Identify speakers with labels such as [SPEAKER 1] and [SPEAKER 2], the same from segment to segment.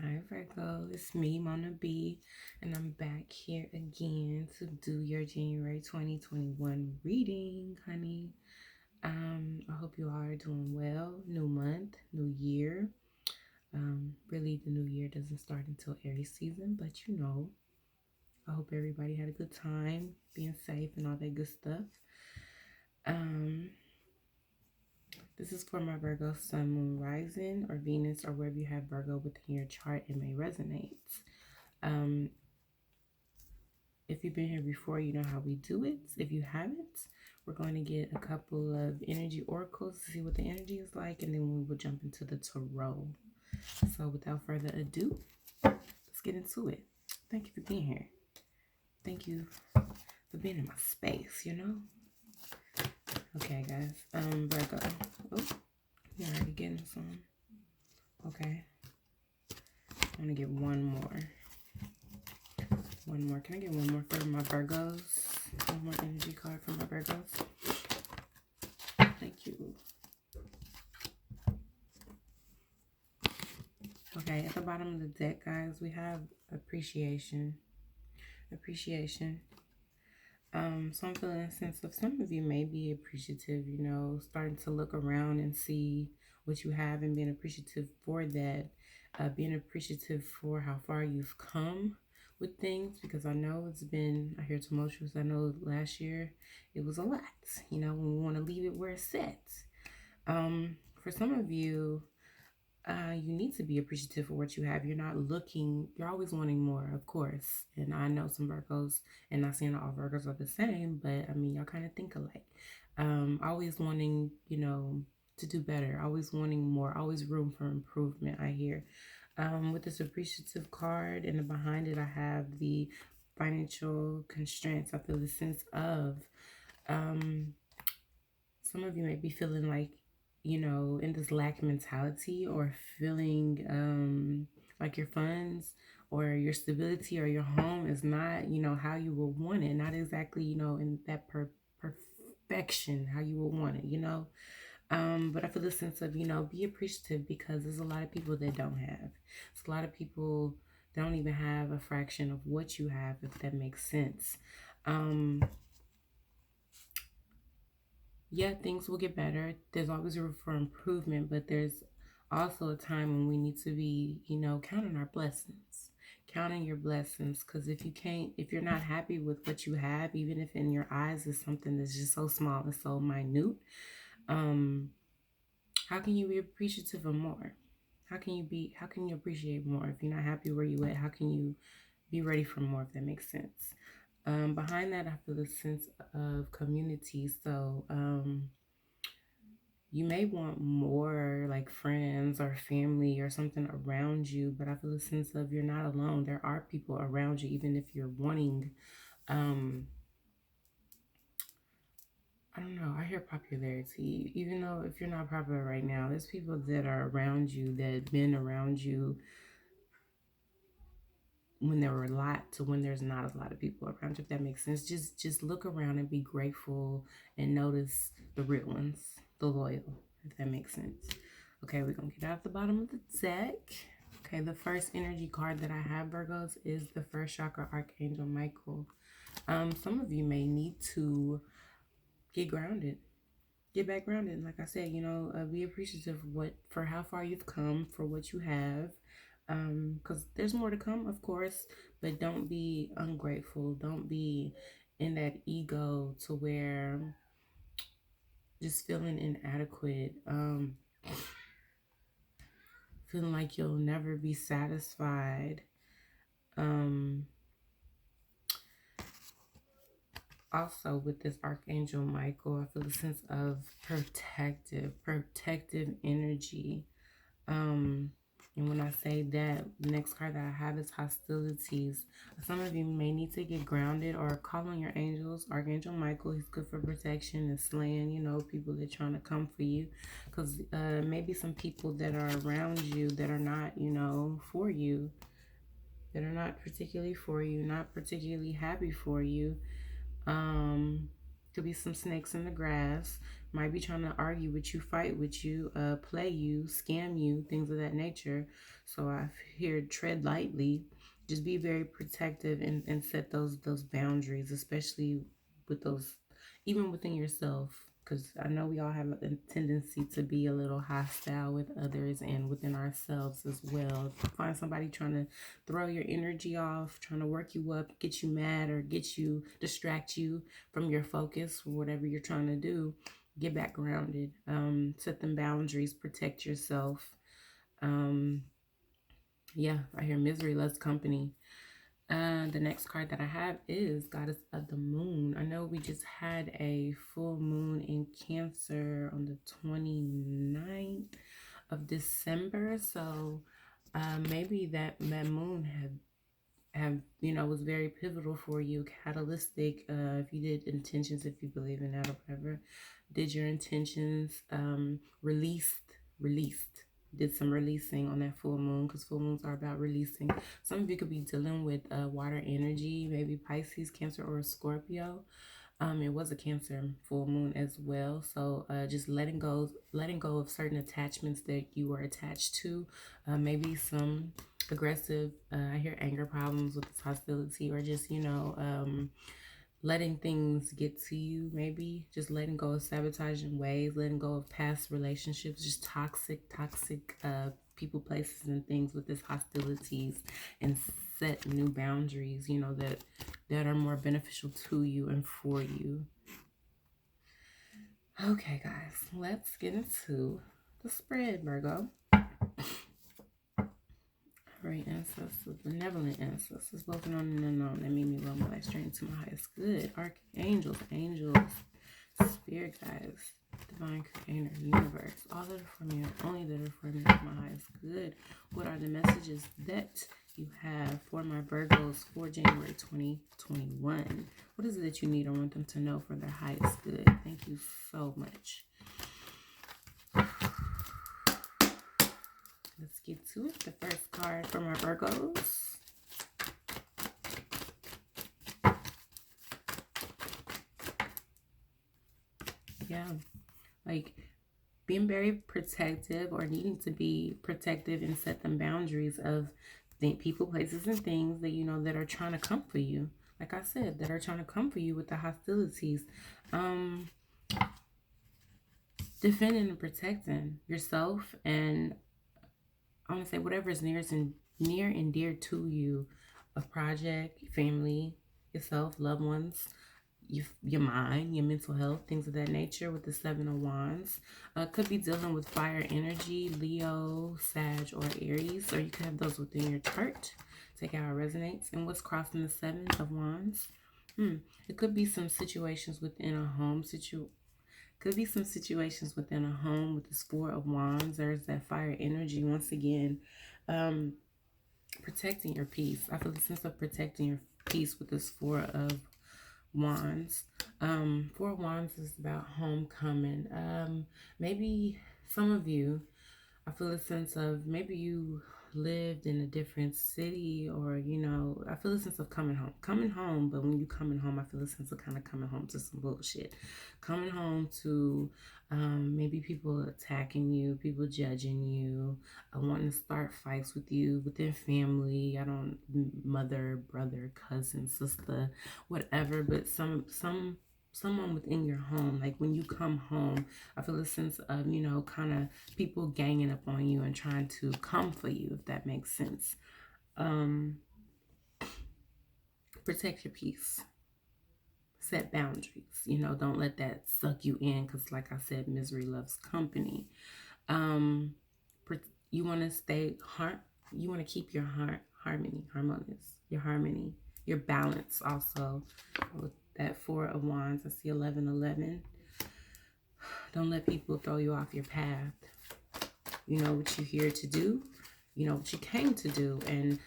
[SPEAKER 1] Hi Virgo, it's me, Mona B, and I'm back here again to do your January 2021 reading, honey. I hope you all are doing well. New month, new year. Really, the new year doesn't start until Aries season, but I hope everybody had a good time, being safe, and all that good stuff. Um, this is for my Virgo Sun, Moon, Rising, or Venus, or wherever you have Virgo within your chart. It may resonate. Um, If you've been here before, you know how we do it. If you haven't, we're going to get a couple of energy oracles to see what the energy is like, and then we will jump into the tarot. So without further ado, let's get into it. Thank you for being here. Thank you for being in my space. Okay, guys. Virgo. Oh, you're already getting some. Okay. I'm going to get one more. One more. Can I get one more for my Virgos? One more energy card for my Virgos. Thank you. Okay, at the bottom of the deck, guys, we have appreciation. Appreciation. So I'm feeling a sense of some of you may be appreciative, starting to look around and see what you have and being appreciative for that. Being appreciative for how far you've come with things, because I know it's been, I hear tumultuous. I know last year it was a lot, when we want to leave it where it's at. For some of you, you need to be appreciative for what you have. You're always wanting more, of course. And I know some Virgos, and not saying all Virgos are the same, but I mean, y'all kind of think alike. Always wanting, to do better, always wanting more, always room for improvement, I hear. With this appreciative card, and behind it, I have the financial constraints. I feel the sense of, some of you may be feeling like, in this lack mentality, or feeling like your funds or your stability or your home is not, how you will want it. Not exactly, in that perfection, how you will want it. But I feel the sense of, be appreciative, because there's a lot of people that don't have. It's a lot of people don't even have a fraction of what you have, if that makes sense. Yeah, things will get better. There's always room for improvement, but there's also a time when we need to be, counting our blessings, counting your blessings. Because if you're not happy with what you have, even if in your eyes is something that's just so small and so minute, how can you be appreciative of more? How can you appreciate more if you're not happy where you at? How can you be ready for more, if that makes sense? Behind that, I feel a sense of community. So, you may want more, like friends or family or something around you, but I feel a sense of you're not alone. There are people around you, even if you're wanting, I don't know, I hear popularity. Even though if you're not popular right now, there's people that are around you, that been around you when there were a lot to when there's not a lot of people around you, if that makes sense. Just look around and be grateful, and notice the real ones, the loyal, if that makes sense. Okay, we're gonna get out the bottom of the deck. Okay, the first energy card that I have, Virgos, is the first chakra archangel Michael. Some of you may need to get grounded, get back grounded. Like I said, be appreciative for how far you've come, for what you have, because there's more to come, of course. But don't be ungrateful. Don't be in that ego to where just feeling inadequate, feeling like you'll never be satisfied. Also, with this Archangel Michael, I feel a sense of protective energy. And when I say that, the next card that I have is hostilities. Some of you may need to get grounded or call on your angels. Archangel Michael, he's good for protection and slaying, people that are trying to come for you. Because maybe some people that are around you that are not, for you, that are not particularly for you, not particularly happy for you. Could be some snakes in the grass. Might be trying to argue with you, fight with you, play you, scam you, things of that nature. So I hear tread lightly. Just be very protective and set those boundaries, especially with those, even within yourself. Because I know we all have a tendency to be a little hostile with others and within ourselves as well. Find somebody trying to throw your energy off, trying to work you up, get you mad, or distract you from your focus or whatever you're trying to do. Get back grounded. Set them boundaries. Protect yourself. Um, yeah, I hear misery loves company. The next card that I have is Goddess of the Moon. I know we just had a full moon in Cancer on the 29th of December. So maybe that moon have was very pivotal for you, catalytic. If you did intentions, if you believe in that or whatever, did your intentions, released, did some releasing on that full moon, because full moons are about releasing. Some of you could be dealing with water energy, maybe Pisces, Cancer, or Scorpio. It was a Cancer full moon as well. So just letting go of certain attachments that you were attached to. Maybe some aggressive, I hear anger problems with this hostility, or just, letting things get to you, maybe just letting go of sabotaging ways, letting go of past relationships, just toxic people, places, and things with this hostilities, and set new boundaries, that are more beneficial to you and for you. Okay, guys, let's get into the spread, Virgo. Great ancestors, benevolent ancestors, both known and unknown, that made me roll my life straight into my highest good. Archangels, angels, spirit guides, divine creator, universe, all that are for me, only that are for me, my highest good. What are the messages that you have for my Virgos for January 2021? What is it that you need or want them to know for their highest good? Thank you so much. Let's get to it. The first card for my Virgos. Yeah, like being very protective, or needing to be protective and set them boundaries of the people, places, and things that that are trying to come for you. Like I said, that are trying to come for you with the hostilities. Defending and protecting yourself, and I want to say whatever is near and dear to you, a project, family, yourself, loved ones, your mind, your mental health, things of that nature. With the Seven of Wands, could be dealing with fire energy, Leo, Sag, or Aries, or you could have those within your chart. Take out how it resonates. And what's crossing the Seven of Wands? It could be some situations within a home Could be some situations within a home with this Four of Wands. There's that fire energy once again. Protecting your peace. I feel the sense of protecting your peace with this Four of Wands. Four of Wands is about homecoming. Maybe some of you, I feel a sense of maybe you lived in a different city, or I feel a sense of coming home. But when you coming home, I feel a sense of kind of coming home to some bullshit, coming home to maybe people attacking you, people judging you, wanting to start fights with you within family. I don't, mother, brother, cousin, sister, whatever, but someone within your home. Like when you come home, I feel a sense of, kind of people ganging up on you and trying to come for you, if that makes sense. Protect your peace. Set boundaries. Don't let that suck you in, because like I said, misery loves company. You want to you want to keep your harmonious, your balance also. With that Four of Wands, I see 1111. Don't let people throw you off your path. You know what you're here to do. You know what you came to do. And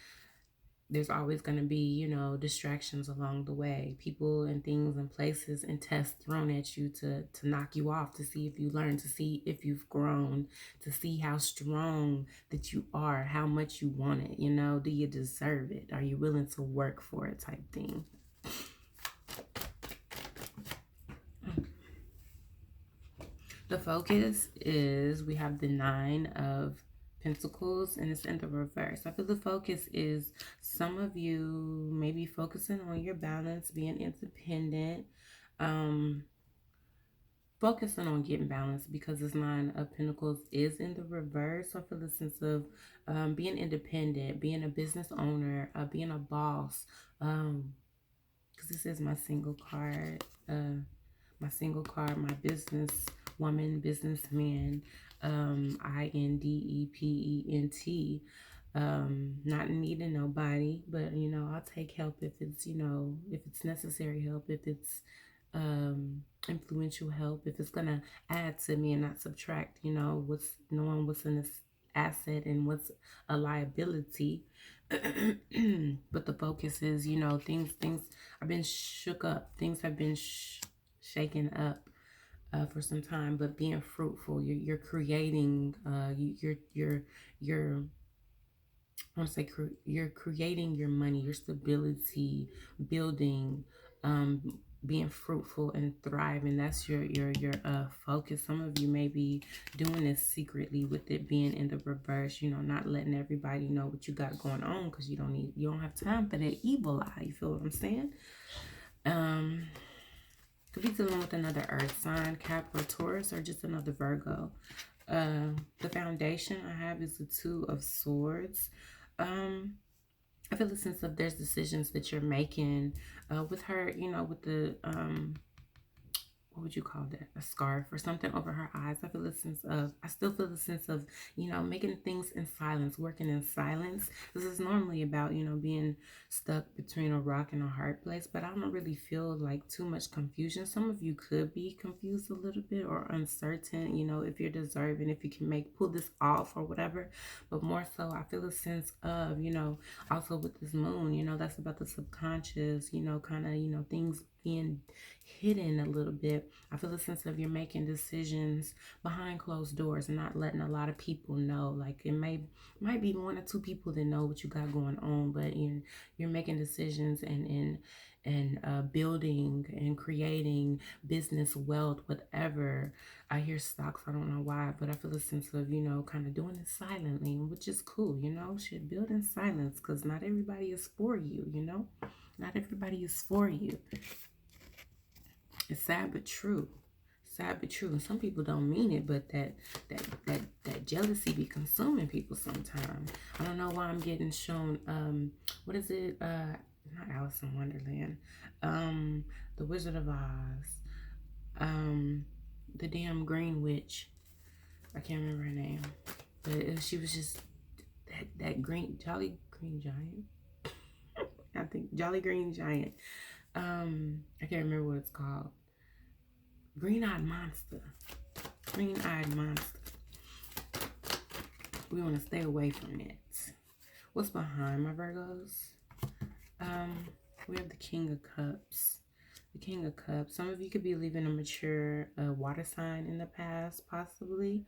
[SPEAKER 1] there's always going to be, distractions along the way. People and things and places and tests thrown at you to knock you off, to see if you learn, to see if you've grown, to see how strong that you are, how much you want it. Do you deserve it? Are you willing to work for it, type thing? The focus is we have the Nine of Pentacles and it's in the reverse. I feel the focus is some of you maybe focusing on your balance, being independent, um, focusing on getting balanced because this Nine of Pentacles is in the reverse. So I feel a sense of being independent, being a business owner, being a boss. Because this is my single card. My business woman, businessman, independent, not needing nobody, but I'll take help if it's if it's necessary help, if it's influential help, if it's gonna add to me and not subtract, what's knowing what's an asset and what's a liability. But the focus is, things I've been shook up, things have been shaken up for some time, but being fruitful, you're creating, you're I want to say you're creating your money, your stability, building, being fruitful and thriving. That's your focus. Some of you may be doing this secretly with it being in the reverse. Not letting everybody know what you got going on because you don't have time for that evil eye. You feel what I'm saying? Could be dealing with another earth sign, Capricorn, Taurus, or just another Virgo. The foundation I have is the Two of Swords. I feel a sense of there's decisions that you're making with her, with the what would you call that? A scarf or something over her eyes. I still feel the sense of, making things in silence, working in silence. This is normally about, being stuck between a rock and a hard place, but I don't really feel like too much confusion. Some of you could be confused a little bit or uncertain, if you're deserving, if you can pull this off or whatever. But more so, I feel a sense of, also with this moon, that's about the subconscious, kind of, things being hidden a little bit. I feel a sense of you're making decisions behind closed doors and not letting a lot of people know. Like it might be one or two people that know what you got going on, but you're making decisions and building and creating business wealth, whatever. I hear stocks, I don't know why, but I feel a sense of, kind of doing it silently, which is cool, should build in silence because not everybody is for you, not everybody is for you. It's sad but true. Sad but true. And some people don't mean it, but that jealousy be consuming people sometimes. I don't know why I'm getting shown what is it? Not Alice in Wonderland. The Wizard of Oz. The damn Green Witch. I can't remember her name. But she was just that green Jolly Green Giant. I think Jolly Green Giant. I can't remember what it's called. Green-eyed monster. Green-eyed monster. We want to stay away from it. What's behind my Virgos? We have the King of Cups. The King of Cups. Some of you could be leaving a mature water sign in the past, possibly.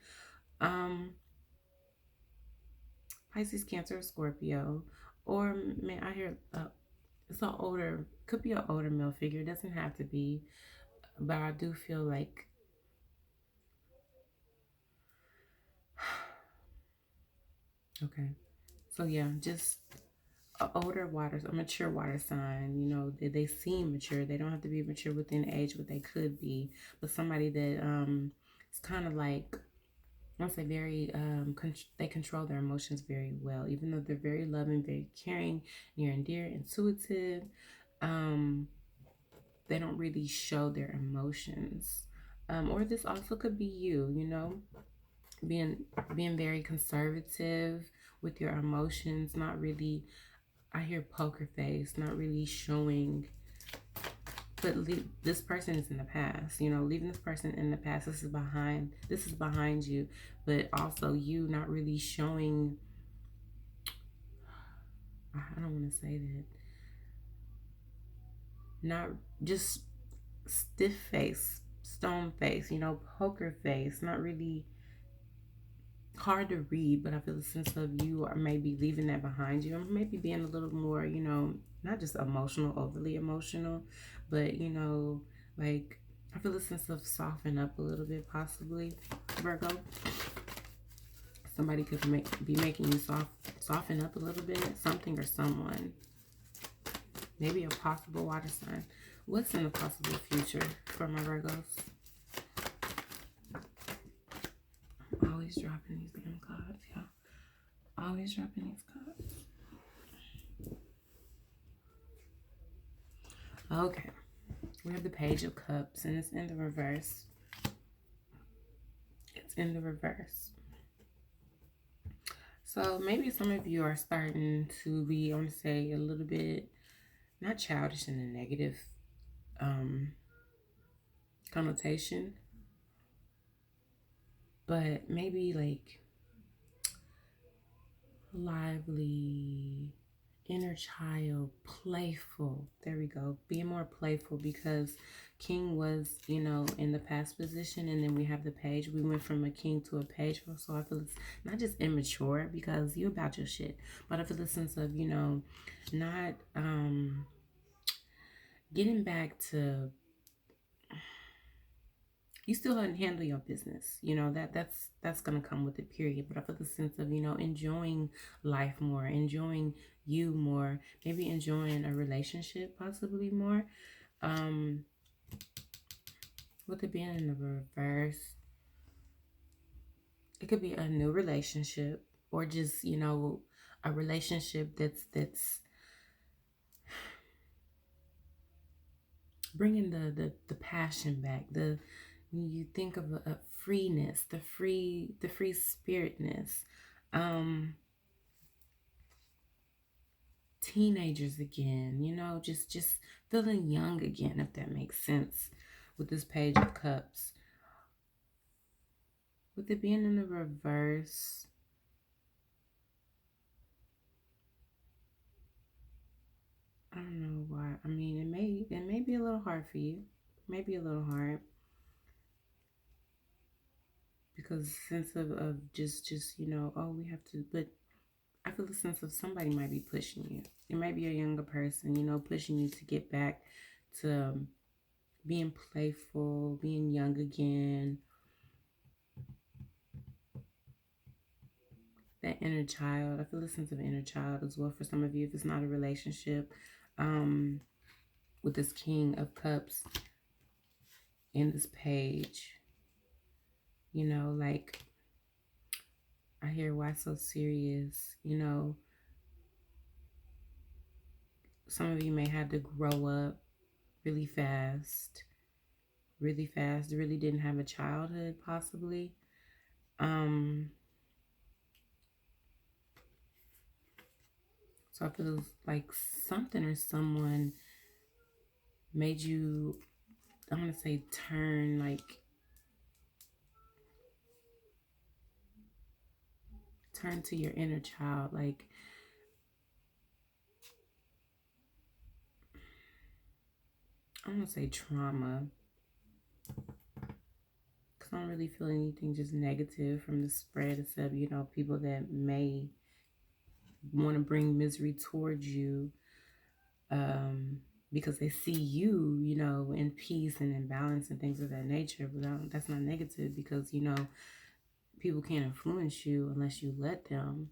[SPEAKER 1] Pisces, Cancer, Scorpio. Or, man, I hear could be an older male figure. It doesn't have to be. But I do feel like okay. So yeah, just a mature water sign. They seem mature. They don't have to be mature within age, but they could be. But somebody that it's kind of like I want to say very they control their emotions very well, even though they're very loving, very caring, near and dear, intuitive. They don't really show their emotions. Or this also could be you, being very conservative with your emotions, not really, I hear poker face, not really showing, but this person is in the past, leaving this person in the past. This is behind you, but also you not really showing, I don't want to say that, not just stiff face, stone face, poker face, not really hard to read, but I feel a sense of you are maybe leaving that behind you, or maybe being a little more, not just emotional, overly emotional, but like I feel a sense of soften up a little bit, possibly, Virgo. Somebody could be making you soften up a little bit, something or someone. Maybe a possible water sign. What's in the possible future for my Virgos? Always dropping these damn cards, y'all. Always dropping these cards. Okay. We have the Page of Cups, and it's in the reverse. It's in the reverse. So maybe some of you are starting to be, I want to say, a little bit, not childish in a negative connotation, but maybe like lively, inner child, playful. There we go. Being more playful, because king was, in the past position, and then we have the page. We went from a king to a page. So I feel it's not just immature because you about your shit, but I feel the sense of, not getting back to, you still handle your business. That's gonna come with the period. But I feel the sense of, enjoying life more, enjoying you more, maybe enjoying a relationship possibly more. With it being in the reverse, it could be a new relationship, or just, a relationship that's bringing the passion back. You think of a freeness, the free spiritness. Teenagers again, just feeling young again, if that makes sense, with this Page of Cups. With it being in the reverse, I don't know why. I mean, it may be a little hard for you. Maybe a little hard, because sense of just oh, we have to. But I feel the sense of somebody might be pushing you. It might be a younger person, pushing you to get back to being playful, being young again. That inner child. I feel the sense of inner child as well for some of you, if it's not a relationship. With this King of Cups in this page, like, I hear, why so serious? Some of you may have to grow up really fast, really fast. Really didn't have a childhood, possibly. So I feel like something or someone made you, I want to say, turn to your inner child. Like, I don't want to say trauma, because I don't really feel anything just negative from the spread, except, people that may want to bring misery towards you, because they see you, in peace and in balance and things of that nature. But that's not negative, because, people can't influence you unless you let them.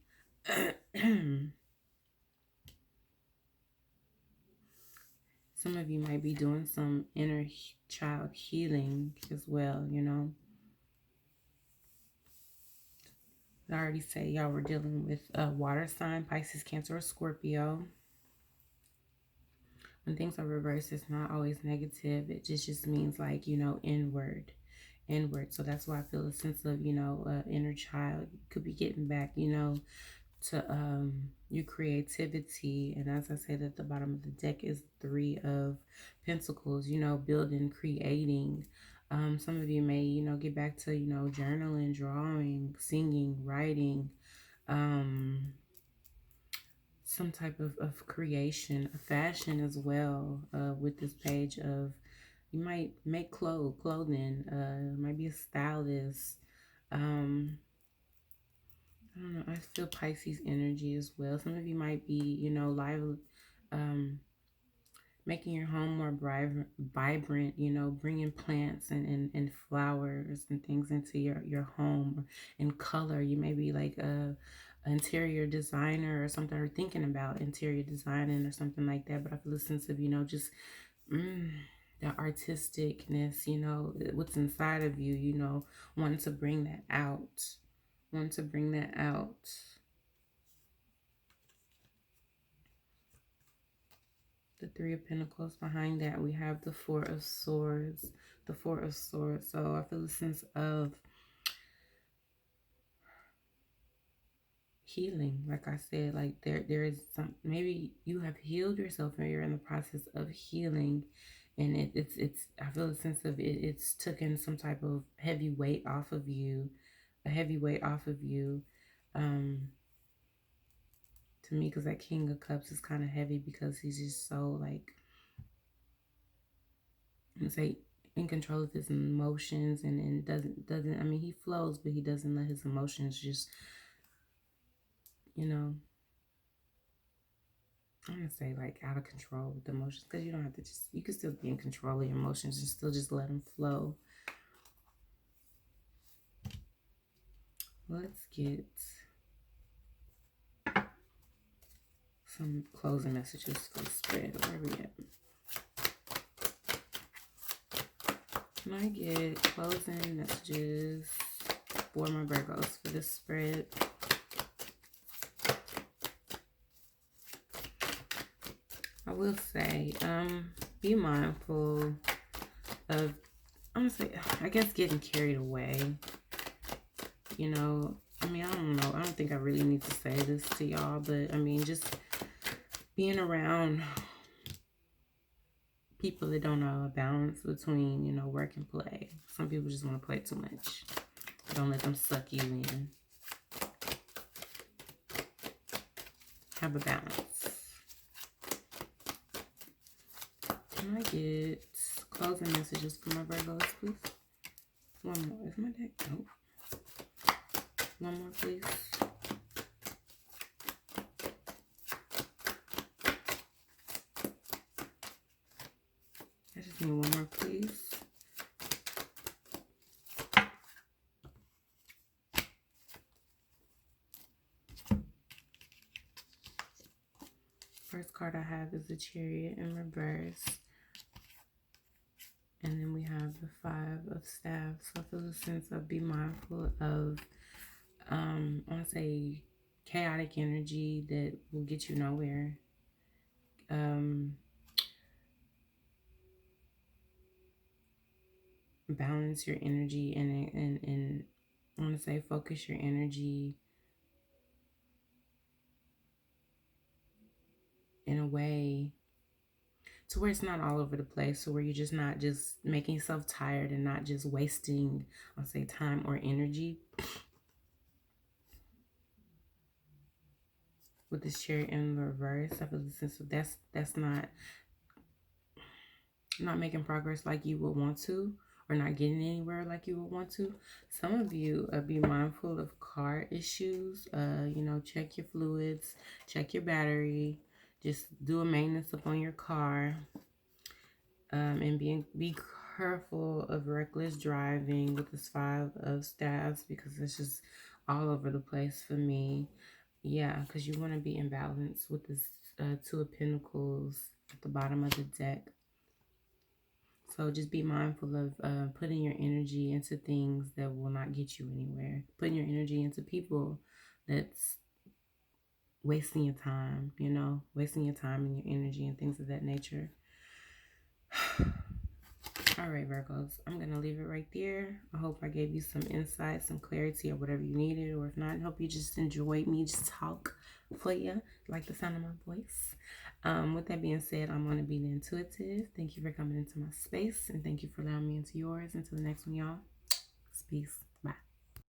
[SPEAKER 1] Some of you might be doing some inner child healing as well, I already say y'all were dealing with a water sign, Pisces, Cancer, or Scorpio. When things are reversed, it's not always negative. It just means, like, inward. So that's why I feel a sense of, inner child. You could be getting back, to your creativity. And as I said, at the bottom of the deck is 3 of Pentacles, building, creating. Some of you may, get back to, journaling, drawing, singing, writing, some type of creation, a fashion as well, with this page of, you might make clothing, might be a stylist. I don't know, I feel Pisces energy as well. Some of you might be, live, making your home more vibrant, you know, bringing plants and flowers and things into your home in color. You may be like a interior designer or something, or thinking about interior designing or something like that. But I feel a sense of, you know, just mm, the artisticness, you know, what's inside of you, you know, wanting to bring that out, wanting to bring that out. The Three of Pentacles. Behind that, we have the Four of Swords. The Four of Swords. So I feel a sense of healing. Like I said, like there is some, maybe you have healed yourself and you're in the process of healing. And it's I feel a sense of it's taken some type of heavy weight off of you. A heavy weight off of you. To me, because that King of Cups is kind of heavy because he's just so like, and say in control of his emotions, and doesn't I mean, he flows, but he doesn't let his emotions just, you know, I'm gonna say like out of control with the emotions, because you don't have to just, you can still be in control of your emotions and still just let them flow. Let's get some closing messages for the spread. Where are we at? Can I get closing messages for my Virgos for this spread? I will say, be mindful of, I'm gonna say, I guess, getting carried away. You know, I mean, I don't know. I don't think I really need to say this to y'all, but I mean, just being around people that don't know a balance between, you know, work and play. Some people just want to play too much. Don't let them suck you in. Have a balance. Can I get closing messages for my Virgos, please? One more. Is my deck? Nope. One more, please. I just need one more, please. First card I have is the Chariot in reverse. And then we have the Five of Staffs. So I feel a sense of be mindful of, I want to say, chaotic energy that will get you nowhere. Balance your energy and I want to say focus your energy in a way to where it's not all over the place, so where you're just not just making yourself tired and not just wasting, I'll say, time or energy. With this Chariot in reverse, I feel the sense of that's not making progress like you would want to, or not getting anywhere like you would want to. Some of you be mindful of car issues. You know, check your fluids, check your battery, just do a maintenance upon your car. And be careful of reckless driving with this Five of Staffs, because it's just all over the place for me. Yeah, because you want to be in balance with this Two of Pentacles at the bottom of the deck. So just be mindful of putting your energy into things that will not get you anywhere. Putting your energy into people that's wasting your time, you know, wasting your time and your energy and things of that nature. All right, Virgos, I'm going to leave it right there. I hope I gave you some insight, some clarity, or whatever you needed. Or if not, I hope you just enjoyed me just talk for you, like the sound of my voice. With that being said, I'm going to be the intuitive. Thank you for coming into my space, and thank you for allowing me into yours. Until the next one, y'all. Peace.